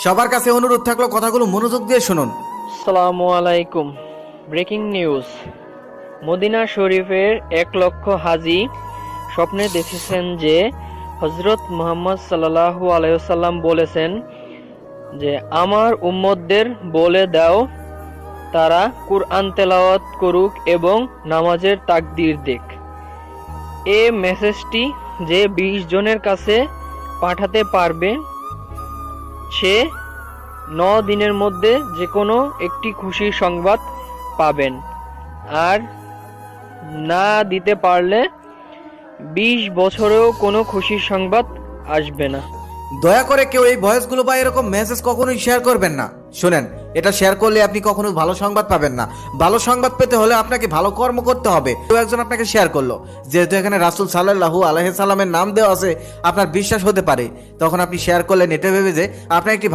সবার কাছে অনুরোধ থাকলো কথাগুলো মনোযোগ দিয়ে শুনুন। আসসালামু আলাইকুম। Breaking news. মদিনা শরীফের 1 লক্ষ হাজি স্বপ্নে দেখেছেন যে হযরত মুহাম্মদ সাল্লাল্লাহু আলাইহি ওয়াসাল্লাম বলেছেন যে আমার উম্মতদের বলে দাও তারা কুরআন তেলাওয়াত করুক এবং নামাজের তাকবীর দিক। এই মেসেজটি যে 20 জনের কাছে পাঠাতে পারবে সে 9 দিনের মধ্যে যে কোনো একটি খুশির সংবাদ পাবেন, আর না দিতে পারলে 20 বছরেও কোনো খুশির সংবাদ আসবে না। দয়া করে কেউ এই ভয়েসগুলো বা এরকম মেসেজ কখনোই শেয়ার করবেন না। শুনেন, এটা শেয়ার করলে আপনি কখনো ভালো সংবাদ পাবেন না। ভালো সংবাদ পেতে হলে আপনাকে ভালো কর্ম করতে হবে। কেউ একজন আপনাকে শেয়ার করলো, যেহেতু এখানে রাসূল সাল্লাল্লাহু আলাইহি সাল্লামের নাম দেওয়া আছে, আপনার বিশ্বাস হতে পারে, তখন আপনি শেয়ার করলেন এটা ভেবে যে আপনার একটি